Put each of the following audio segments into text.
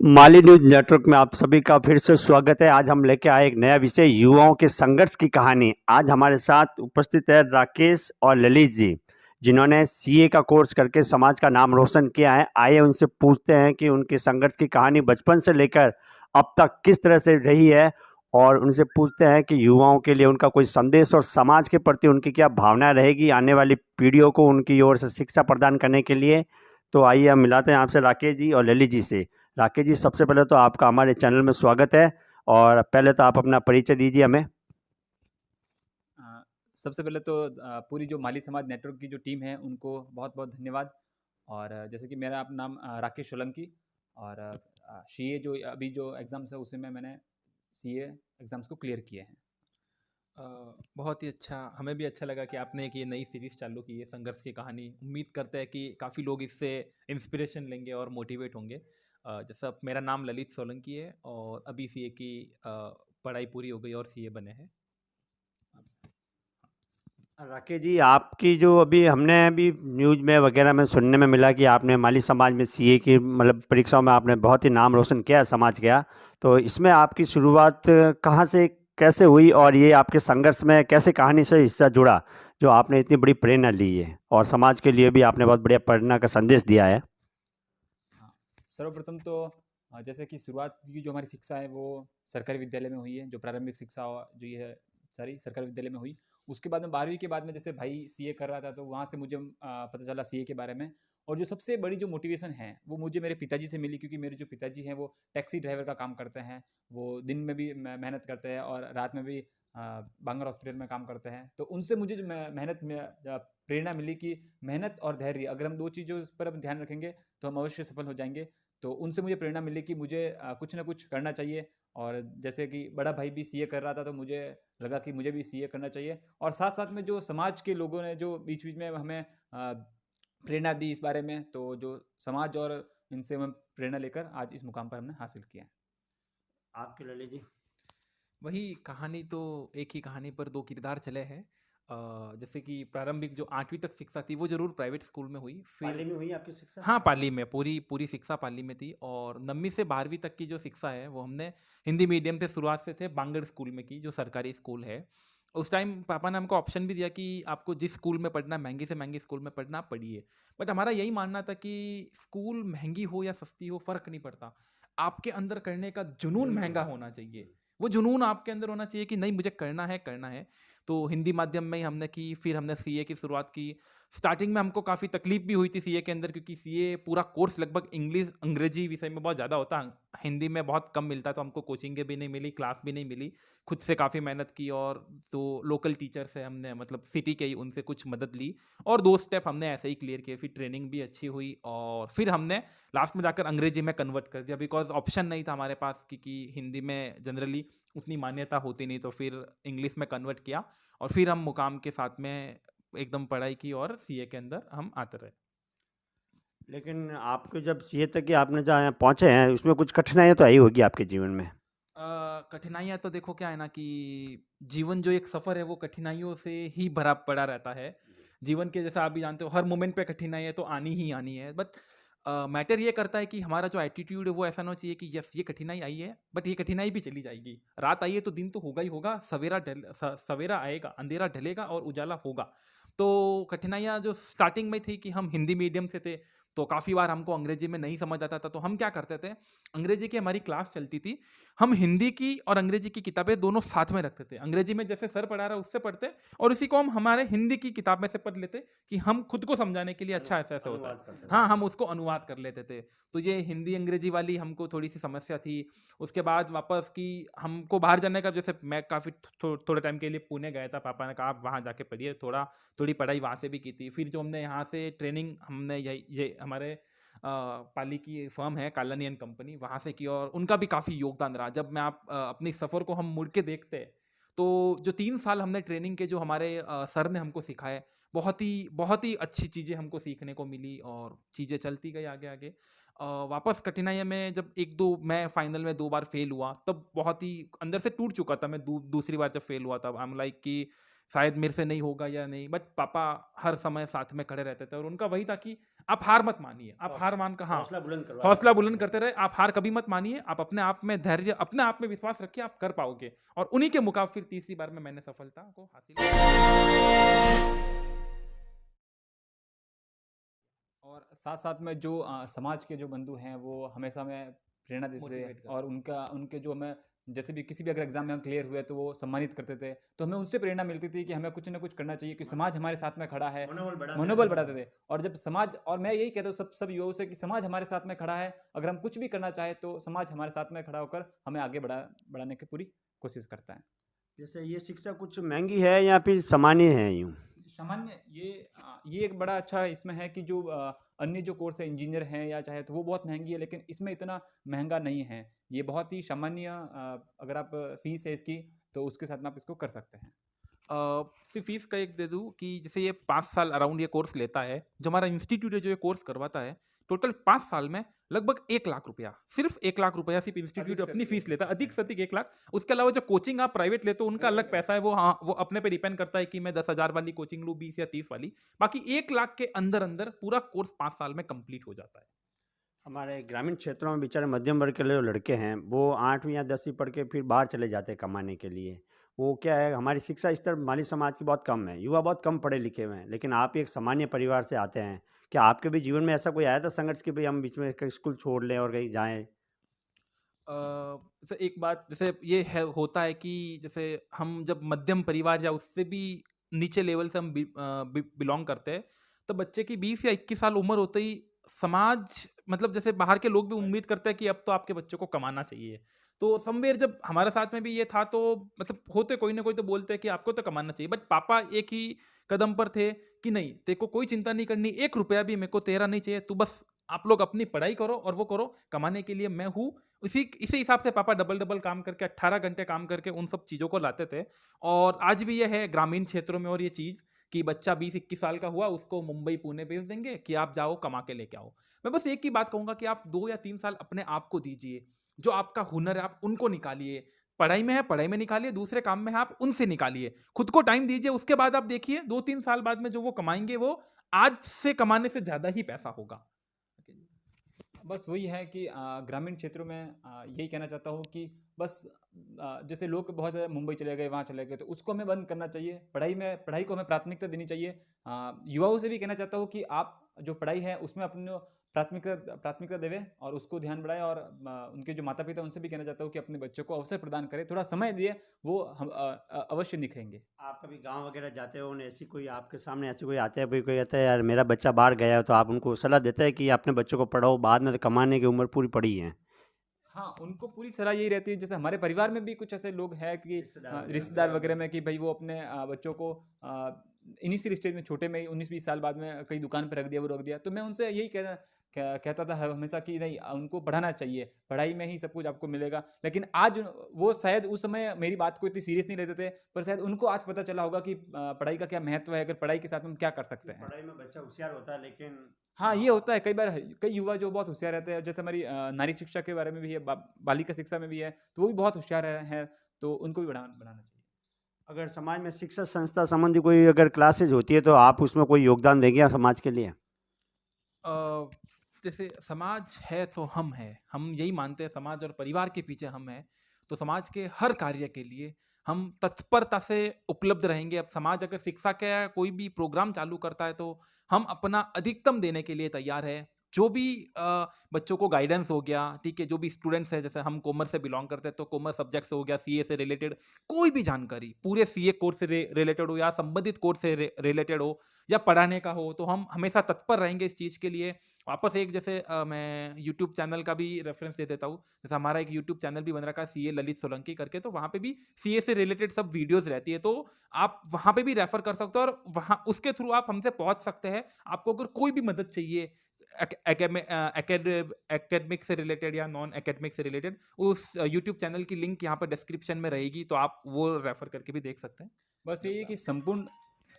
माली news network में आप सभी का फिर से स्वागत है। आज हम लेके आए एक नया विषय, युवाओं के संघर्ष की कहानी। आज हमारे साथ उपस्थित है राकेश और ललित जी, जिन्होंने सीए का कोर्स करके समाज का नाम रोशन किया है। आइए उनसे पूछते हैं कि उनके संघर्ष की कहानी बचपन से लेकर अब तक किस तरह से रही है, और उनसे पूछते हैं कि युवाओं के लिए उनका कोई संदेश और समाज के प्रति उनकी क्या भावना रहेगी आने वाली पीढ़ियों को उनकी ओर से शिक्षा प्रदान करने के लिए। तो आइए हम मिलाते हैं आपसे राकेश जी और ललित जी से। राकेश जी, सबसे पहले तो आपका हमारे चैनल में स्वागत है, और पहले तो आप अपना परिचय दीजिए हमें। सबसे पहले तो पूरी जो माली समाज नेटवर्क की जो टीम है उनको बहुत बहुत धन्यवाद। और जैसे कि मेरा अपना नाम राकेश सोलंकी, और सीए जो अभी जो एग्ज़ाम्स है उसमें मैंने सीए एग्ज़ाम्स को क्लियर किए हैं। अ, बहुत ही अच्छा, हमें भी अच्छा लगा कि आपने एक ये नई सीरीज़ चालू की है संघर्ष की कहानी। उम्मीद करते हैं कि काफ़ी लोग इससे इंस्पिरेशन लेंगे और मोटिवेट होंगे। जैसा मेरा नाम ललित सोलंकी है और अभी सीए की पढ़ाई पूरी हो गई और सीए बने हैं। राकेश जी, आपकी जो अभी हमने अभी न्यूज़ में वगैरह में सुनने में मिला कि आपने माली समाज में सीए की मतलब परीक्षाओं में आपने बहुत ही नाम रोशन किया है समाज का। तो इसमें आपकी शुरुआत कहाँ से कैसे हुई, और ये आपके संघर्ष में कैसे कहानी से हिस्सा जुड़ा जो आपने इतनी बड़ी प्रेरणा ली है, और समाज के लिए भी आपने बहुत बढ़िया प्रेरणा का संदेश दिया है। हाँ, सर्वप्रथम तो जैसे कि शुरुआत की जो हमारी शिक्षा है वो सरकारी विद्यालय में हुई है। जो प्रारंभिक शिक्षा जो ये है सारी सरकारी विद्यालय में हुई। उसके बाद में 12वीं के बाद में जैसे भाई सीए कर रहा था तो वहाँ से मुझे पता चला सीए के बारे में। और जो सबसे बड़ी जो मोटिवेशन है वो मुझे मेरे पिताजी से मिली, क्योंकि मेरे जो पिताजी हैं वो टैक्सी ड्राइवर का काम करते हैं। वो दिन में भी मेहनत करते हैं और रात में भी बांगर हॉस्पिटल में काम करते हैं। तो उनसे मुझे जो मेहनत में प्रेरणा मिली कि मेहनत और धैर्य, अगर हम दो चीज़ों पर हम ध्यान रखेंगे तो हम अवश्य सफल हो जाएंगे। तो उनसे मुझे प्रेरणा मिली कि मुझे कुछ ना कुछ करना चाहिए। और जैसे कि बड़ा भाई भी सीए कर रहा था तो मुझे लगा कि मुझे भी सीए करना चाहिए। और साथ साथ में जो समाज के लोगों ने जो बीच बीच में हमें प्रेरणा दी इस बारे में, तो जो समाज और इनसे हम प्रेरणा लेकर आज इस मुकाम पर हमने हासिल किया है। आपके ललित जी। वही कहानी तो, एक ही कहानी पर दो किरदार चले हैं। जैसे कि प्रारंभिक जो 8वीं तक शिक्षा थी वो ज़रूर प्राइवेट स्कूल में हुई। फिर पाली में हुई आपकी शिक्षा? हाँ, पाली में पूरी पूरी शिक्षा पाली में थी। और 9वीं से 12वीं तक की जो शिक्षा है वो हमने हिंदी मीडियम से शुरुआत से थे बांगड़ स्कूल में की, जो सरकारी स्कूल है। उस टाइम पापा ने हमको ऑप्शन भी दिया कि आपको जिस स्कूल में पढ़ना, महंगी से महंगी स्कूल में पढ़ना, आप पढ़िए। बट हमारा यही मानना था कि स्कूल महंगी हो या सस्ती हो फ़र्क नहीं पड़ता, आपके अंदर करने का जुनून जुनून। महंगा होना चाहिए। वो जुनून आपके अंदर होना चाहिए कि नहीं, मुझे करना है, करना है। तो हिंदी माध्यम में ही हमने की। फिर हमने सीए की शुरुआत की। स्टार्टिंग में हमको काफ़ी तकलीफ भी हुई थी सीए के अंदर, क्योंकि सीए पूरा कोर्स लगभग इंग्लिश अंग्रेजी विषय में बहुत ज़्यादा होता है, हिंदी में बहुत कम मिलता है। तो हमको कोचिंगें भी नहीं मिली, क्लास भी नहीं मिली। खुद से काफ़ी मेहनत की, और तो लोकल टीचर से हमने, मतलब सिटी के ही, उनसे कुछ मदद ली। और 2 स्टेप हमने ऐसे ही क्लियर किए। फिर ट्रेनिंग भी अच्छी हुई और फिर हमने लास्ट में जाकर अंग्रेजी में कन्वर्ट कर दिया, बिकॉज़ ऑप्शन नहीं था हमारे पास, क्योंकि हिंदी में जनरली उतनी मान्यता होती नहीं। तो फिर इंग्लिश में कन्वर्ट किया और फिर हम मुकाम के साथ में एकदम पढ़ाई की और सीए के अंदर हम आते रहे। लेकिन आपके जब सीए तक की आपने जहाँ पहुँचे हैं, उसमें कुछ कठिनाइयाँ तो आई होगी आपके जीवन में। कठिनाइयाँ तो देखो, क्या है ना कि जीवन जो एक सफ़र है वो कठिनाइयों से ही भरा पड़ा रहता है। जीवन के, जैसा आप भी जानते हो, हर मोमेंट पे कठिनाइयाँ तो आनी ही आनी है। बट मैटर ये करता है कि हमारा जो एटीट्यूड है वो ऐसा होना चाहिए कि यस, ये कठिनाई आई है बट ये कठिनाई भी चली जाएगी। रात आई है तो दिन तो होगा ही होगा, सवेरा आएगा, अंधेरा ढलेगा और उजाला होगा। तो कठिनाइयाँ जो स्टार्टिंग में थी कि हम हिंदी मीडियम से थे, तो काफ़ी बार हमको अंग्रेजी में नहीं समझ आता था। तो हम क्या करते थे, अंग्रेजी की हमारी क्लास चलती थी, हम हिंदी की और अंग्रेजी की किताबें दोनों साथ में रखते थे। अंग्रेजी में जैसे सर पढ़ा रहा है उससे पढ़ते, और इसी को हम हमारे हिंदी की किताब में से पढ़ लेते, कि हम खुद को समझाने के लिए अच्छा ऐसा ऐसा होता है। अनुवाद करते हाँ, थे। हम उसको अनुवाद कर लेते थे। तो ये हिंदी अंग्रेजी वाली हमको थोड़ी सी समस्या थी। उसके बाद वापस की हमको बाहर जाने का, जैसे मैं काफ़ी थोड़े टाइम के लिए पुणे गया था, पापा ने कहा आप वहाँ जाके पढ़िए, थोड़ी पढ़ाई वहाँ से भी की थी। फिर जो हमने यहाँ से ट्रेनिंग, हमने ये हमारे पाली की फर्म है कालानी कंपनी, वहाँ से की, और उनका भी काफ़ी योगदान रहा। जब मैं अपनी सफ़र को हम मुड़ के देखते हैं, तो जो 3 साल हमने ट्रेनिंग के, जो हमारे सर ने हमको सिखाए, बहुत ही अच्छी चीज़ें हमको सीखने को मिली, और चीज़ें चलती गई आगे आगे। वापस कठिनाइयों में जब एक दो, मैं फाइनल में 2 बार फेल हुआ, तब बहुत ही अंदर से टूट चुका था मैं। दूसरी बार जब फेल हुआ तब आई एम लाइक कि शायद मेरे से नहीं होगा या नहीं। बट पापा हर समय साथ में खड़े रहते थे, और उनका वही था कि आप हार मत मानिए, आप हार मान कर, हाँ, हौसला बुलंद करवा हौसला बुलंद करते रहे, आप हार कभी मत मानिए, आप अपने आप में धैर्य, अपने आप में विश्वास रखिए, आप कर पाओगे। और उन्हीं के मुकाबले फिर तीसरी बार में मैंने सफलता को हासिल और साथ-साथ में जो समाज के जो बंधु हैं वो हमेशा हमें प्रेरणा देते थे मोटिवेट कर। और उनके जो हमें जैसे भी किसी भी अगर एग्जाम में हम क्लियर हुए तो वो सम्मानित करते थे। तो हमें उनसे प्रेरणा मिलती थी कि हमें कुछ ना कुछ करना चाहिए कि समाज हमारे साथ में खड़ा है, मनोबल बढ़ाते मनोबल रहते बढ़ाते थे। और जब समाज, और मैं यही कहता हूँ सब युवाओं से कि समाज हमारे साथ में खड़ा है, अगर हम कुछ भी करना चाहें तो समाज हमारे साथ में खड़ा होकर हमें आगे बढ़ाने की पूरी कोशिश करता है। जैसे ये शिक्षा कुछ महंगी है या फिर सामान्य है यूँ? सामान्य ये एक बड़ा अच्छा इसमें है कि जो अन्य जो कोर्स है इंजीनियर हैं या चाहे तो वो बहुत महंगी है, लेकिन इसमें इतना महंगा नहीं है। ये बहुत ही सामान्य अगर आप फीस है इसकी तो उसके साथ में आप इसको कर सकते हैं। सिर्फ फीस का एक दे दूँ कि जैसे ये 5 साल अराउंड ये कोर्स लेता है, जो हमारा इंस्टीट्यूट है जो ये कोर्स करवाता है, टोटल 5 साल में लगभग 1 लाख रुपया, सिर्फ 1 लाख रुपया सिर्फ इंस्टीट्यूट अधिक से अपनी अधिक फीस लेता है, अधिक हैं। से अधिक 1 लाख। उसके अलावा जो कोचिंग आप प्राइवेट लेते हो उनका अलग पैसा है, वो, हाँ, वो अपने पे डिपेंड करता है कि मैं 10,000 वाली कोचिंग लूँ, 20 या 30 वाली। बाकी 1 लाख के अंदर-अंदर पूरा कोर्स 5 साल में कंप्लीट हो जाता है। हमारे ग्रामीण क्षेत्रों में बेचारे मध्यम वर्ग के जो लड़के हैं वो 8वीं या 10वीं पढ़ के फिर बाहर चले जाते हैं कमाने के लिए। वो क्या है, हमारी शिक्षा स्तर हमारी समाज की बहुत कम है, युवा बहुत कम पढ़े लिखे हुए हैं, लेकिन आप एक सामान्य परिवार से आते हैं। क्या आपके भी जीवन में ऐसा कोई आया था संघर्ष कि भाई हम बीच में कहीं स्कूल छोड़ लें और कहीं जाएं? जैसे एक बात जैसे ये है होता है कि जैसे हम जब मध्यम परिवार या उससे भी नीचे लेवल से हम बिलोंग करते हैं, तो बच्चे की 20 या 21 साल उम्र होते ही समाज, मतलब जैसे बाहर के लोग भी उम्मीद करते हैं कि अब तो आपके बच्चे को कमाना चाहिए। तो समवेयर जब हमारे साथ में भी ये था तो मतलब होते कोई ना कोई तो बोलते हैं कि आपको तो कमाना चाहिए, बट पापा एक ही कदम पर थे कि नहीं, तेरे को कोई चिंता नहीं करनी, 1 रुपया भी मेरे को तेरा नहीं चाहिए, तू बस आप लोग अपनी पढ़ाई करो और वो करो, कमाने के लिए मैं हूँ। इसी हिसाब से पापा डबल-डबल काम करके 18 घंटे काम करके उन सब चीज़ों को लाते थे। और आज भी ये है ग्रामीण क्षेत्रों में और ये चीज़ कि बच्चा 20-21 साल का हुआ, उसको मुंबई, पुणे भेज देंगे कि आप जाओ कमा के लेके आओ। मैं बस एक ही बात कहूँगा कि आप 2 या 3 साल अपने आप को दीजिए। जो आपका हुनर है आप उनको निकालिए। पढ़ाई में है, पढ़ाई में निकालिए, दूसरे काम में है आप उनसे निकालिए। खुद को टाइम दीजिए, उसके बाद आप देखिए 2-3 साल बाद में जो वो कमाएँगे वो आज से कमाने से ज़्यादा ही पैसा होगा। बस वही है कि ग्रामीण क्षेत्रों में यही कहना चाहता हूँ कि बस जैसे लोग बहुत ज़्यादा मुंबई चले गए, वहाँ चले गए, तो उसको हमें बंद करना चाहिए। पढ़ाई को हमें प्राथमिकता देनी चाहिए। युवाओं से भी कहना चाहता हूँ कि आप जो पढ़ाई है उसमें अपनी प्राथमिकता देवें और उसको ध्यान बढ़ाएं। और उनके जो माता पिता उनसे भी कहना चाहता हूँ कि अपने बच्चों को अवसर प्रदान करें, थोड़ा समय दिए, वो हम अवश्य निखरेंगे। आप कभी गांव वगैरह जाते हो, उन्हें ऐसी कोई आपके सामने ऐसी कोई आता है, भाई कोई कहता है यार मेरा बच्चा बाहर गया है, तो आप उनको सलाह देते हैं कि अपने बच्चों को पढ़ाओ, बाद में तो कमाने की उम्र पूरी पड़ी है? हाँ, उनको पूरी सलाह यही रहती है, जैसे हमारे परिवार में भी कुछ ऐसे लोग हैं कि रिश्तेदार वगैरह रिश्तेदार वगैरह में कि भाई वो अपने बच्चों को इनिशियल स्टेज में छोटे में ही 19-20 साल बाद में कहीं दुकान पे रख दिया, वो रख दिया। तो मैं उनसे यही कहता था हमेशा कि नहीं, उनको पढ़ाना चाहिए, पढ़ाई में ही सब कुछ आपको मिलेगा। लेकिन आज वो शायद उस समय मेरी बात को इतनी सीरियस नहीं लेते थे, पर शायद उनको आज पता चला होगा कि पढ़ाई का क्या महत्व है, अगर पढ़ाई के साथ में हम क्या कर सकते हैं। पढ़ाई में बच्चा होशियार होता है, लेकिन हाँ, ये होता है कई बार, कई युवा जो बहुत होशियार रहते हैं, जैसे हमारी नारी शिक्षा के बारे में भी है, बालिका शिक्षा में भी है, तो वो भी बहुत होशियार है, तो उनको भी बनाना चाहिए। अगर समाज में शिक्षा संस्था संबंधी कोई अगर क्लासेज होती है तो आप उसमें कोई योगदान देंगे समाज के लिए? अ, जैसे समाज है तो हम हैं, हम यही मानते हैं, समाज और परिवार के पीछे हम हैं, तो समाज के हर कार्य के लिए हम तत्परता से उपलब्ध रहेंगे। अब समाज अगर शिक्षा का कोई भी प्रोग्राम चालू करता है तो हम अपना अधिकतम देने के लिए तैयार है। जो भी बच्चों को गाइडेंस हो गया, ठीक है, जो भी स्टूडेंट्स हैं, जैसे हम कॉमर्स से बिलोंग करते हैं तो कॉमर्स सब्जेक्ट से हो गया, सीए से रिलेटेड कोई भी जानकारी, पूरे सीए कोर्स से रिलेटेड हो या संबंधित कोर्स से रिलेटेड हो या पढ़ाने का हो, तो हम हमेशा तत्पर रहेंगे इस चीज़ के लिए। वापस एक जैसे मैं यूट्यूब चैनल का भी रेफरेंस दे देता हूँ। जैसे हमारा एक यूट्यूब चैनल भी बन रखा है सीए ललित सोलंकी करके, तो वहाँ पे भी सीए से रिलेटेड सब वीडियोस रहती है, तो आप वहाँ पे भी रेफर कर सकते हो और वहाँ उसके थ्रू आप हमसे पहुँच सकते हैं। आपको अगर कोई भी मदद चाहिए एकेडमिक से रिलेटेड या नॉन एकेडमिक से रिलेटेड, उस यूट्यूब चैनल की लिंक यहाँ पर डिस्क्रिप्शन में रहेगी, तो आप वो रेफर करके भी देख सकते हैं। बस यही है कि संपूर्ण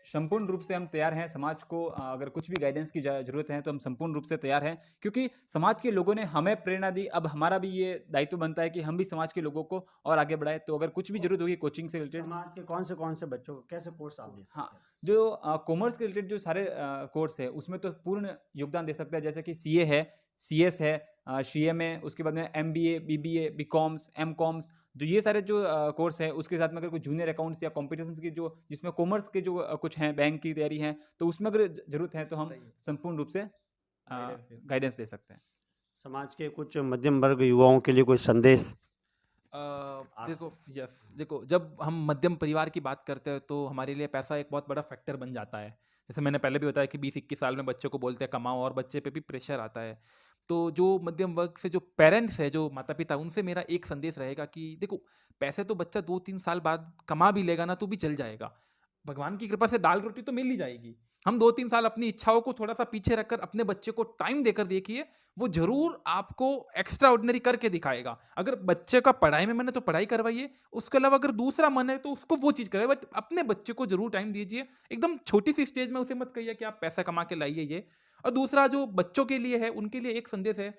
संपूर्ण रूप से हम तैयार हैं। समाज को अगर कुछ भी गाइडेंस की ज़रूरत है तो हम संपूर्ण रूप से तैयार हैं, क्योंकि समाज के लोगों ने हमें प्रेरणा दी। अब हमारा भी ये दायित्व बनता है कि हम भी समाज के लोगों को और आगे बढ़ाएं। तो अगर कुछ भी ज़रूरत होगी कोचिंग से रिलेटेड, समाज के कौन से बच्चों को कैसे कोर्स आप दे सकते हाँ, हैं? जो कॉमर्स के रिलेटेड जो सारे कोर्स है उसमें तो पूर्ण योगदान दे सकता है। जैसे कि सीए है, सीएस है, सीएमए, उसके बाद में एमबीए, बीबीए, बीकॉम्स, एमकॉम्स, जो ये सारे जो कोर्स है, उसके साथ में अगर कोई जूनियर अकाउंट्स या कॉम्पिटिशन्स की जो जिसमें कॉमर्स के जो कुछ हैं, बैंक की तैयारी है, तो उसमें अगर ज़रूरत है तो हम बताइए। संपूर्ण रूप से गाइडेंस दे गाइडेंस दे सकते हैं। समाज के कुछ मध्यम वर्ग युवाओं के लिए कोई संदेश? देखो, यस, देखो, जब हम मध्यम परिवार की बात करते हैं तो हमारे लिए पैसा एक बहुत बड़ा फैक्टर बन जाता है। जैसे मैंने पहले भी बताया कि 20-21 साल में बच्चे को बोलते हैं कमाओ, और बच्चे पे भी प्रेशर आता है। तो जो मध्यम वर्ग से जो पेरेंट्स है, जो माता पिता, उनसे मेरा एक संदेश रहेगा कि देखो, पैसे तो बच्चा 2-3 साल बाद कमा भी लेगा ना, तो भी चल जाएगा। भगवान की कृपा से दाल रोटी तो मिल ही जाएगी। हम 2-3 साल अपनी इच्छाओं को थोड़ा सा पीछे रखकर अपने बच्चे को टाइम देकर देखिए, वो जरूर आपको एक्स्ट्रा ऑर्डिनरी करके दिखाएगा। अगर बच्चे का पढ़ाई में मन है तो पढ़ाई करवाइए, उसके अलावा अगर दूसरा मन है तो उसको वो चीज़ कराइए, बट अपने बच्चे को जरूर टाइम दीजिए। एकदम छोटी सी स्टेज में उसे मत कहिए कि आप पैसा कमा के लाइए ये। और दूसरा जो बच्चों के लिए है, उनके लिए एक संदेश है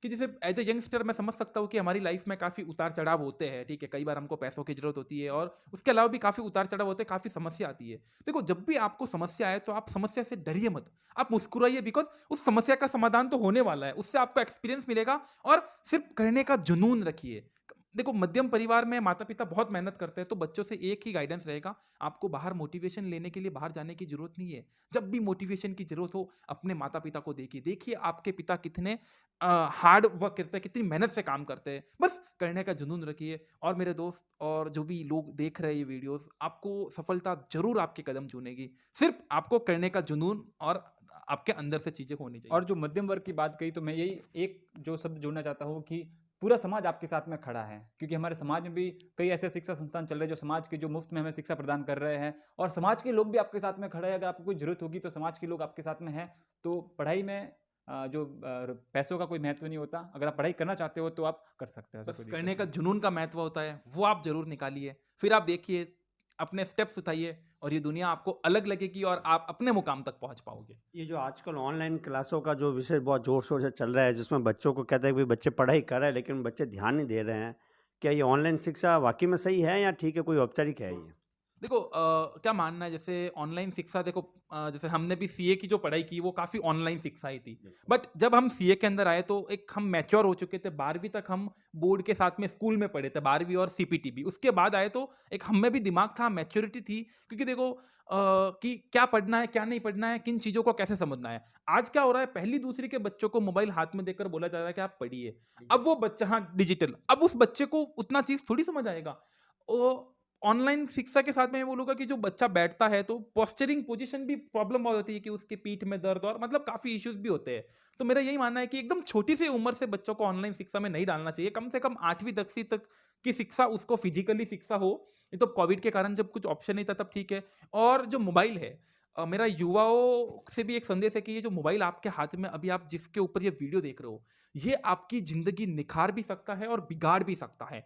कि जैसे एज ए यंगस्टर मैं समझ सकता हूँ कि हमारी लाइफ में काफ़ी उतार चढ़ाव होते हैं, ठीक है, कई बार हमको पैसों की जरूरत होती है, और उसके अलावा भी काफ़ी उतार चढ़ाव होते हैं, काफ़ी समस्या आती है। देखो, जब भी आपको समस्या आए तो आप समस्या से डरिए मत, आप मुस्कुराइए, बिकॉज उस समस्या का समाधान तो होने वाला है, उससे आपको एक्सपीरियंस मिलेगा। और सिर्फ करने का जुनून रखिए। देखो, मध्यम परिवार में माता पिता बहुत मेहनत करते हैं, तो बच्चों से एक ही गाइडेंस रहेगा, आपको बाहर मोटिवेशन लेने के लिए बाहर जाने की जरूरत नहीं है। जब भी मोटिवेशन की जरूरत हो, अपने माता पिता को देखिए, देखिए आपके पिता कितने हार्ड वर्क करते हैं, कितनी मेहनत से काम करते हैं। बस करने का जुनून रखिए। और मेरे दोस्त और जो भी लोग देख रहे हैं ये वीडियोस, आपको सफलता जरूर आपके कदम चूमेगी। सिर्फ आपको करने का जुनून और आपके अंदर से चीजें होनी चाहिए। और जो मध्यम वर्ग की बात कही तो मैं यही एक जो शब्द जोड़ना चाहता हूँ कि पूरा समाज आपके साथ में खड़ा है, क्योंकि हमारे समाज में भी कई ऐसे शिक्षा संस्थान चल रहे हैं जो समाज के जो मुफ्त में हमें शिक्षा प्रदान कर रहे हैं, और समाज के लोग भी आपके साथ में खड़े हैं। अगर आपको कोई जरूरत होगी तो समाज के लोग आपके साथ में हैं। तो पढ़ाई में पैसों का कोई महत्व नहीं होता। अगर आप पढ़ाई करना चाहते हो तो आप कर सकते हो, ऐसा बस कोई दिक्कत करने का नहीं। जुनून का महत्व होता है, वो आप जरूर निकालिए। फिर आप देखिए, अपने स्टेप्स उठाइए, और ये दुनिया आपको अलग लगेगी और आप अपने मुकाम तक पहुंच पाओगे। ये जो आजकल ऑनलाइन क्लासों का जो विषय बहुत जोर शोर से चल रहा है, जिसमें बच्चों को कहते हैं कि भाई बच्चे पढ़ाई कर रहे हैं लेकिन बच्चे ध्यान नहीं दे रहे हैं, क्या ये ऑनलाइन शिक्षा वाकई में सही है या ठीक है, कोई औपचारिक है ये? देखो, क्या मानना है, जैसे ऑनलाइन शिक्षा, देखो, जैसे हमने भी सीए की जो पढ़ाई की वो काफ़ी ऑनलाइन शिक्षा ही थी। बट जब हम सीए के अंदर आए तो एक हम मैच्योर हो चुके थे। 12वीं तक हम बोर्ड के साथ में स्कूल में पढ़े थे, 12वीं और सीपीटी भी। उसके बाद आए तो एक हम में भी दिमाग था, मैच्योरिटी थी। क्योंकि देखो, कि क्या पढ़ना है, क्या नहीं पढ़ना है, किन चीज़ों को कैसे समझना है। आज क्या हो रहा है, पहली दूसरी के बच्चों को मोबाइल हाथ में देकर बोला जा रहा है कि आप पढ़िए। अब वो बच्चा, हाँ, डिजिटल, अब उस बच्चे को उतना चीज़ थोड़ी समझ आएगा। ऑनलाइन शिक्षा के साथ में मैं बोलूँगा कि जो बच्चा बैठता है तो पोस्चरिंग पोजीशन भी प्रॉब्लम बहुत होती है, कि उसके पीठ में दर्द और मतलब काफ़ी इश्यूज भी होते हैं। तो मेरा यही मानना है कि एकदम छोटी सी उम्र से बच्चों को ऑनलाइन शिक्षा में नहीं डालना चाहिए। कम से कम 8वीं 10वीं तक की शिक्षा उसको फिजिकली शिक्षा हो। ये तो कोविड के कारण जब कुछ ऑप्शन नहीं था तब ठीक है। और जो मोबाइल है, मेरा युवाओं से भी एक संदेश है कि ये जो मोबाइल आपके हाथ में अभी आप जिसके ऊपर ये वीडियो देख रहे हो, ये आपकी जिंदगी निखार भी सकता है और बिगाड़ भी सकता है।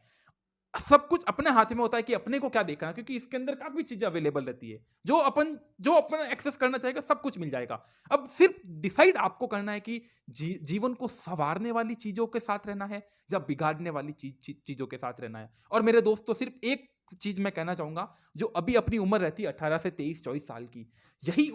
सब कुछ अपने हाथ में होता है कि अपने को क्या देखना है, क्योंकि इसके अंदर काफी चीजें अवेलेबल रहती है। जो अपन एक्सेस करना चाहेगा सब कुछ मिल जाएगा। अब सिर्फ डिसाइड आपको करना है कि जीवन को संवारने वाली चीजों के साथ रहना है या बिगाड़ने वाली चीजों के साथ रहना है। और मेरे दोस्तों, सिर्फ एक चीज मैं कहना चाहूंगा, जो अभी अपनी उम्र रहती है 18 से 23-24 साल की, यही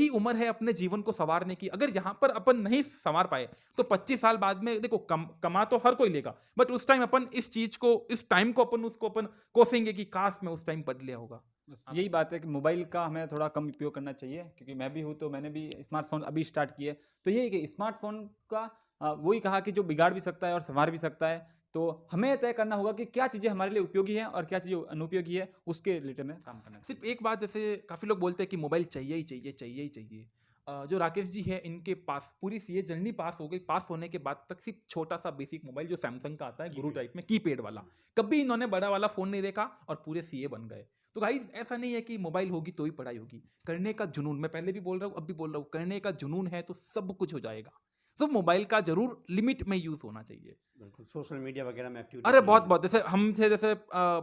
उम्र है अपने जीवन को संवारने की। अगर यहाँ पर अपन नहीं संवार पाए तो 25 साल बाद में, देखो, कमा तो हर कोई लेगा, बट उस टाइम अपन इस टाइम को अपन कोसेंगे कि काश मैं उस टाइम पढ़ लिया होगा। बस यही बात है कि मोबाइल का हमें थोड़ा कम उपयोग करना चाहिए, क्योंकि मैं भी हूँ तो मैंने भी स्मार्टफोन अभी स्टार्ट किए। तो ये है कि स्मार्टफोन का वही कहा कि जो बिगाड़ भी सकता है और संवार भी सकता है। तो हमें तय करना होगा कि क्या चीज़ें हमारे लिए उपयोगी हैं और क्या चीज़ें अनुपयोगी है, उसके रिलेटेड में काम करना सिर्फ एक बात, जैसे काफी लोग बोलते हैं कि मोबाइल चाहिए ही चाहिए, चाहिए ही चाहिए। जो राकेश जी है, इनके पास पूरी सीए जर्नी पास हो गई। पास होने के बाद तक सिर्फ छोटा सा बेसिक मोबाइल जो सैमसंग का आता है, गुरु टाइप में, कीपैड वाला, कभी इन्होंने बड़ा वाला फोन नहीं देखा और पूरे सीए बन गए। तो गाइस, ऐसा नहीं है कि मोबाइल होगी तो ही पढ़ाई होगी। करने का जुनून, मैं पहले भी बोल रहा हूँ, अब भी बोल रहा हूँ, करने का जुनून है तो सब कुछ हो जाएगा। तो मोबाइल का जरूर लिमिट में यूज होना चाहिए। बिल्कुल, सोशल मीडिया वगैरह में एक्टिविटी अरे नहीं बहुत है। बहुत, जैसे हम थे, जैसे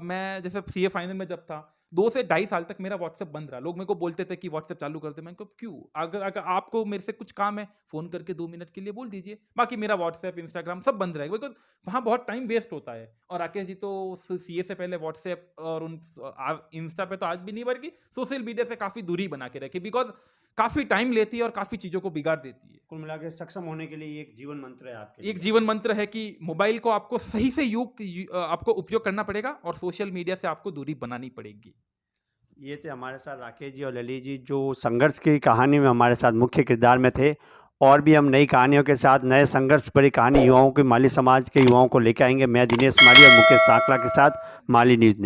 मैं जैसे सीए फाइनल में जब था, 2 से ढाई साल तक मेरा व्हाट्सएप बंद रहा। लोग मेरे को बोलते थे कि व्हाट्सएप चालू कर दे। मैंने कहा क्यों? अगर अगर आपको मेरे से कुछ काम है, फ़ोन करके 2 मिनट के लिए बोल दीजिए। बाकी मेरा व्हाट्सएप, इंस्टाग्राम सब बंद रहेगा, बिकॉज़ वहाँ बहुत टाइम वेस्ट होता है। और राकेश जी तो सीए से पहले व्हाट्सएप और इंस्टा पे तो आज भी नहीं, बल्कि सोशल मीडिया से काफ़ी दूरी बना के रखी, बिकॉज़ काफ़ी टाइम लेती है और काफ़ी चीज़ों को बिगाड़ देती है। कुल मिला के सक्षम होने के लिए ये एक जीवन मंत्र है आपके एक लिए। जीवन मंत्र है कि मोबाइल को आपको सही से आपको उपयोग करना पड़ेगा और सोशल मीडिया से आपको दूरी बनानी पड़ेगी। ये थे हमारे साथ राकेश जी और ललित जी, जो संघर्ष की कहानी में हमारे साथ मुख्य किरदार में थे। और भी हम नई कहानियों के साथ नए संघर्ष भरी कहानी युवाओं के, माली समाज के युवाओं को लेकर आएंगे। मैं दिनेश माली और मुकेश साकला के साथ माली न्यूज़।